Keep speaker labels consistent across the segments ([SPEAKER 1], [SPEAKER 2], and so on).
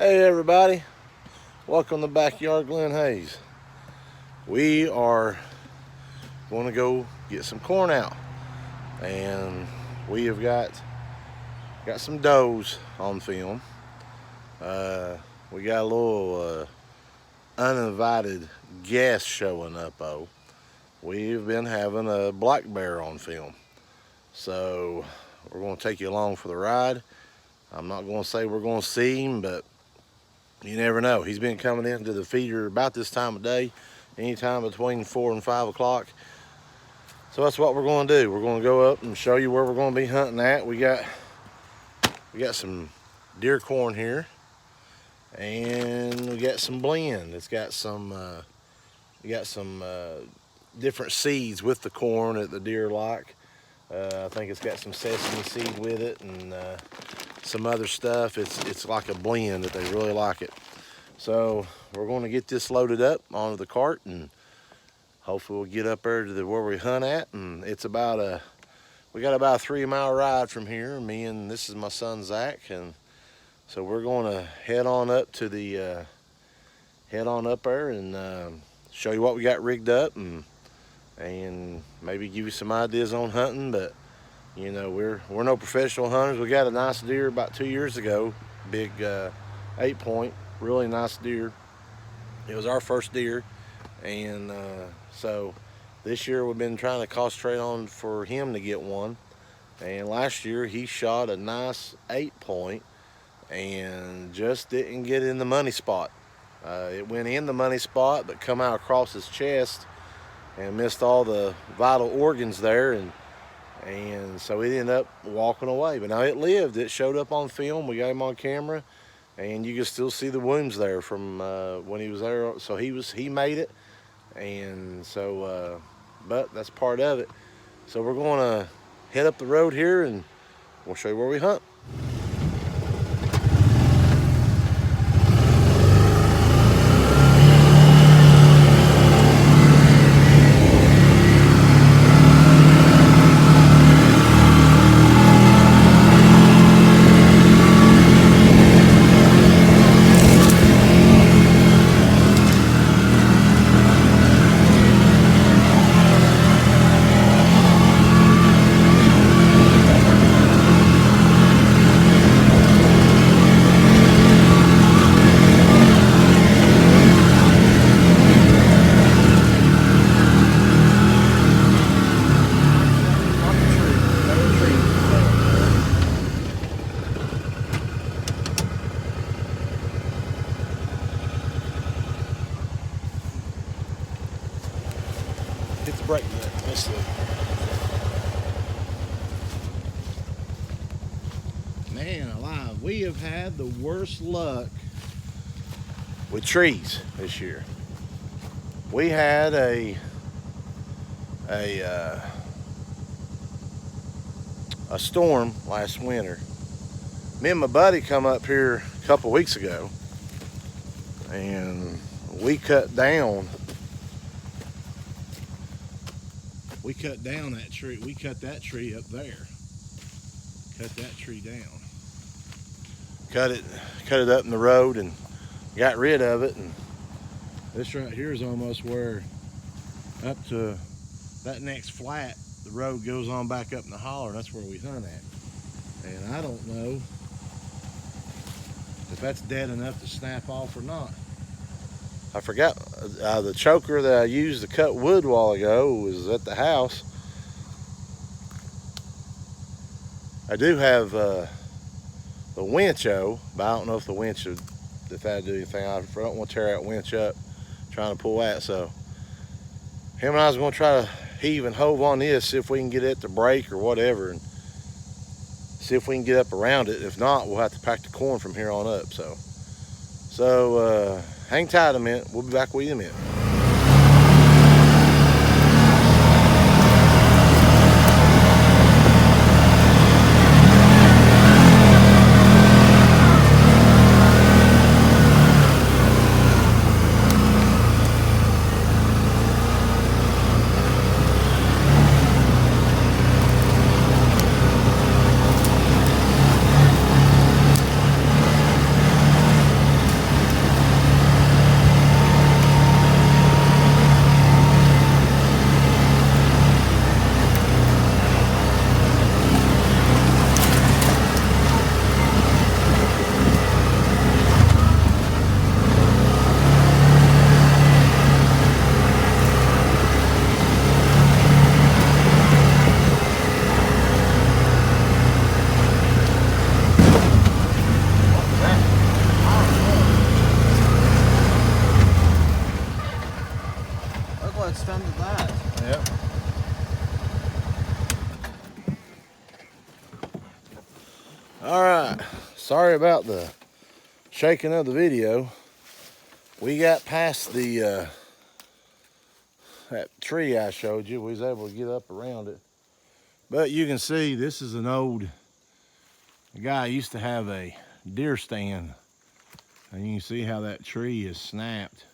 [SPEAKER 1] Hey everybody, welcome to Backyard Glen Hayes. We are going to go get some corn out, and we have got some does on film. We got a little uninvited guest showing up. We've been having a black bear on film, so we're going to take you along for the ride. I'm not going to say we're going to see him, but you never know. He's been coming into the feeder about this time of day, anytime between 4 and 5 o'clock. So that's what we're going to do. We're going to go up and show you where we're going to be hunting at. We got some deer corn here, and we got some blend. It's got some different seeds with the corn that the deer like. I think it's got some sesame seed with it, and some other stuff. It's like a blend that they really like it. So we're going to get this loaded up onto the cart, and hopefully we'll get up there to where we hunt at. And it's we got about a 3-mile ride from here. This is my son Zach, and so we're going to head on up there and show you what we got rigged up, and maybe give you some ideas on hunting. But you know, we're no professional hunters. We got a nice deer about 2 years ago, big 8-point, really nice deer. It was our first deer, and so this year we've been trying to concentrate on for him to get one. And last year he shot a nice 8-point and just didn't get in the money spot. It went in the money spot, but come out across his chest and missed all the vital organs there, and so it ended up walking away. But now it lived. It showed up on film. We got him on camera, and you can still see the wounds there from when he was there. So he made it, and so but that's part of it. So we're going to head up the road here, and we'll show you where we hunt. Hit the brake nut. Let's see. Man alive, we have had the worst luck with trees this year. We had a storm last winter. Me and my buddy come up here a couple weeks ago, and we cut down that tree. We cut that tree up there. Cut that tree down. Cut it up in the road and got rid of it. And this right here is almost where, up to that next flat, the road goes on back up in the holler, and that's where we hunt at. And I don't know if that's dead enough to snap off or not. I forgot the choker that I used to cut wood a while ago was at the house. I do have the winch, but I don't know if the winch would, if that'd do anything. I don't want to tear that winch up trying to pull that. So him and I was going to try to heave and hove on this, see if we can get it to break or whatever, and see if we can get up around it. If not, we'll have to pack the corn from here on up. So hang tight a minute. We'll be back with you in a minute. All right, sorry about the shaking of the video. We got past the that tree I showed you. We was able to get up around it, but you can see this is an old. The guy used to have a deer stand, and you can see how that tree is snapped,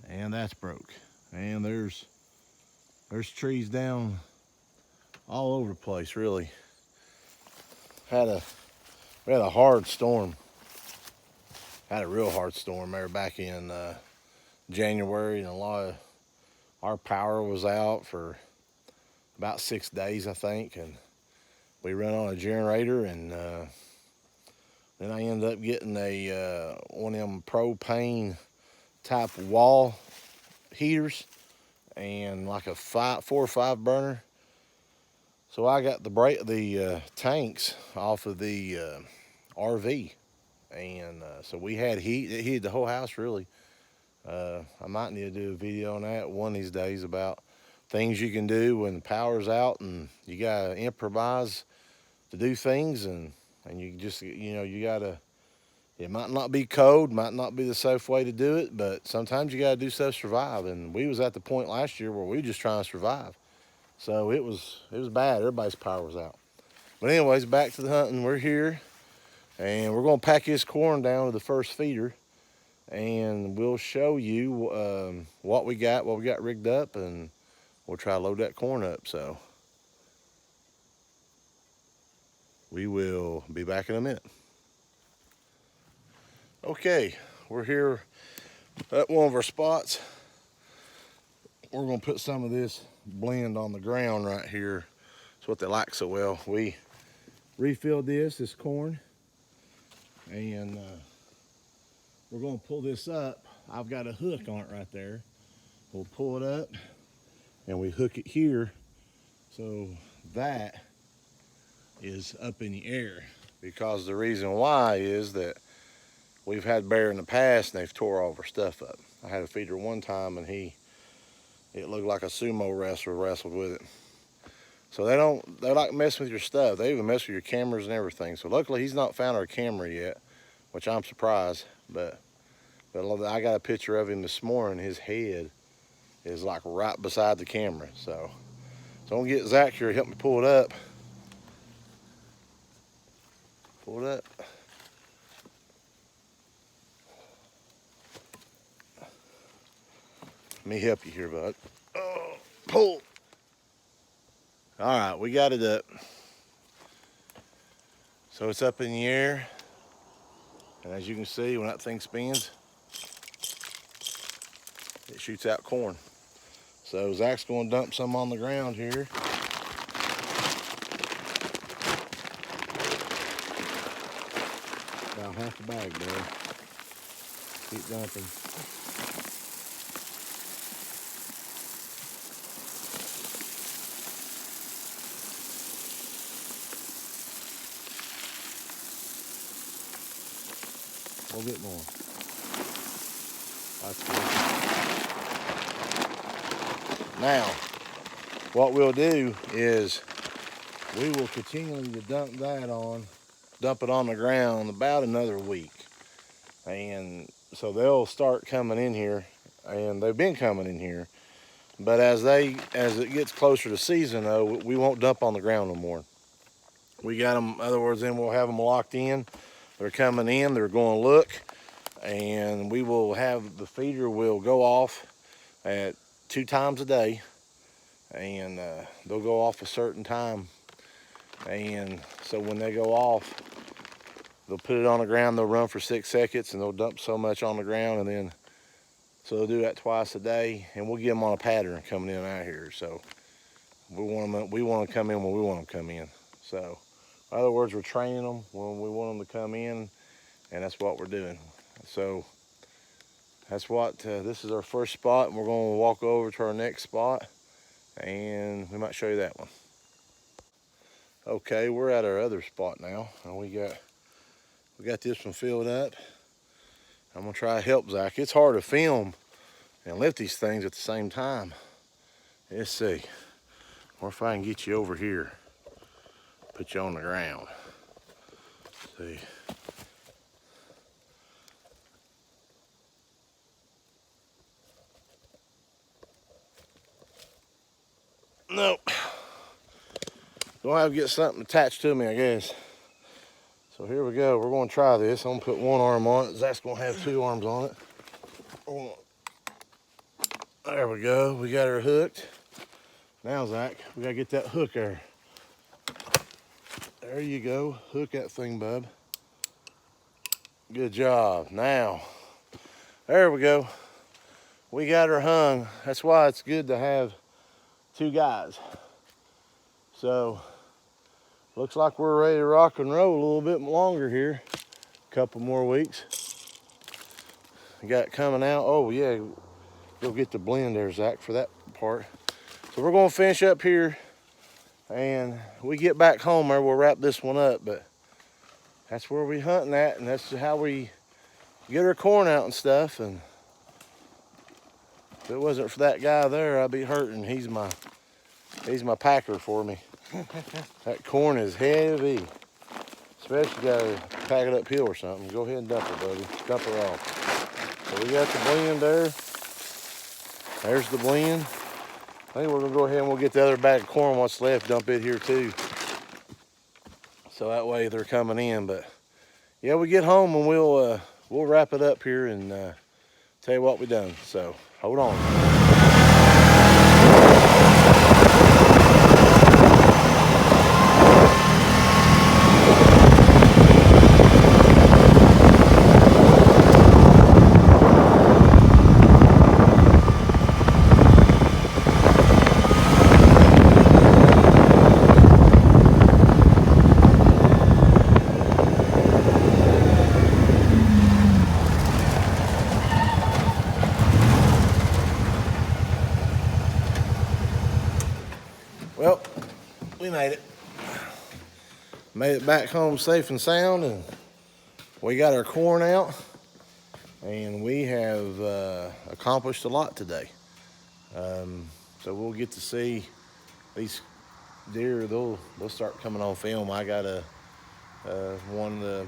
[SPEAKER 1] and that's broke. And there's trees down all over the place. Really, we had a hard storm. Had a real hard storm there back in January, and a lot of our power was out for about 6 days, I think, and we run on a generator, and then I ended up getting a one of them propane type wall heaters and like a 4 or 5 burner. So I got the tanks off of the RV, and so we had heat. It heated the whole house really. I might need to do a video on that one of these days about things you can do when the power's out and you gotta improvise to do things, and you just, you gotta, it might not be code, might not be the safe way to do it, but sometimes you gotta do stuff to survive. And we was at the point last year where we were just trying to survive. So it was bad. Everybody's power was out. But anyways, back to the hunting. We're here, and we're gonna pack this corn down to the first feeder, and we'll show you what we got rigged up, and we'll try to load that corn up. So we will be back in a minute. Okay, we're here at one of our spots. We're gonna put some of this blend on the ground right here. It's what they like so well. We refilled this corn, and we're gonna pull this up. I've got a hook on it right there. We'll pull it up and we hook it here, so that is up in the air. Because the reason why is that we've had bear in the past and they've tore all of our stuff up. I had a feeder one time and it looked like a sumo wrestler wrestled with it. So they like messing with your stuff. They even mess with your cameras and everything. So luckily he's not found our camera yet, which I'm surprised, but I got a picture of him this morning. His head is like right beside the camera. So I'm gonna get Zach here to help me pull it up. Pull it up. Let me help you here, bud. Oh, pull. All right, we got it up. So it's up in the air. And as you can see, when that thing spins, it shoots out corn. So Zach's gonna dump some on the ground here. About half the bag, bro. Keep dumping. We'll get more. That's good. Now, what we'll do is we will continue to dump it on the ground about another week. And so they'll start coming in here, and they've been coming in here. But as it gets closer to season though, we won't dump on the ground no more. We got them, in other words, then we'll have them locked in. They're coming in, they're going to look, and we will have the feeder will go off at 2 times a day, and they'll go off a certain time. And so when they go off, they'll put it on the ground, they'll run for 6 seconds, and they'll dump so much on the ground, and then so they'll do that twice a day, and we'll get them on a pattern coming in and out here. So we want them to come in when we want them to come in. So in other words, we're training them when we want them to come in, and that's what we're doing. So that's what, this is our first spot, and we're going to walk over to our next spot, and we might show you that one. Okay, we're at our other spot now, and we got this one filled up. I'm gonna try to help Zach. It's hard to film and lift these things at the same time. Let's see, or if I can get you over here, put you on the ground. See. Nope. Gonna have to get something attached to me, I guess. So here we go. We're gonna try this. I'm gonna put one arm on it. Zach's gonna have two arms on it. There we go. We got her hooked. Now, Zach, we gotta get that hook there. There you go. Hook that thing, bub. Good job. Now, there we go. We got her hung. That's why it's good to have two guys. So, looks like we're ready to rock and roll a little bit longer here. A couple more weeks. We got it coming out. Oh yeah, go get the blend there, Zach, for that part. So we're gonna finish up here, and we get back home there, we'll wrap this one up. But that's where we hunting at, and that's how we get our corn out and stuff. And if it wasn't for that guy there, I'd be hurting. He's my packer for me. That corn is heavy. Especially gotta pack it uphill or something. Go ahead and dump her, buddy. Dump her off. So we got the blend there. There's the blend. I think we're gonna go ahead and we'll get the other bag of corn, what's left, dump it here too. So that way they're coming in. But yeah, we get home and we'll wrap it up here and tell you what we done. So hold on. Well, we made it. Made it back home safe and sound, and we got our corn out, and we have accomplished a lot today. So we'll get to see these deer. They'll start coming on film. I got one of the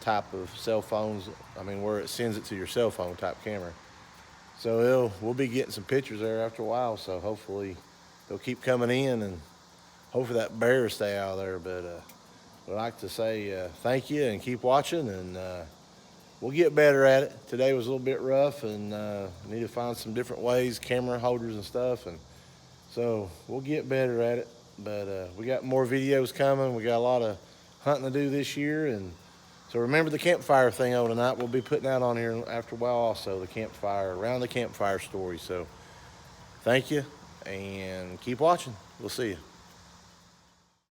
[SPEAKER 1] type of cell phones. I mean, where it sends it to your cell phone type camera. So we'll be getting some pictures there after a while. So hopefully they'll keep coming in, and hopefully that bear will stay out of there. But I'd like to say thank you and keep watching, and we'll get better at it. Today was a little bit rough, and need to find some different ways, camera holders and stuff, and so we'll get better at it. But we got more videos coming. We got a lot of hunting to do this year, and so remember the campfire thing over tonight. We'll be putting out on here after a while also, the campfire, around the campfire story. So thank you, and keep watching. We'll see you.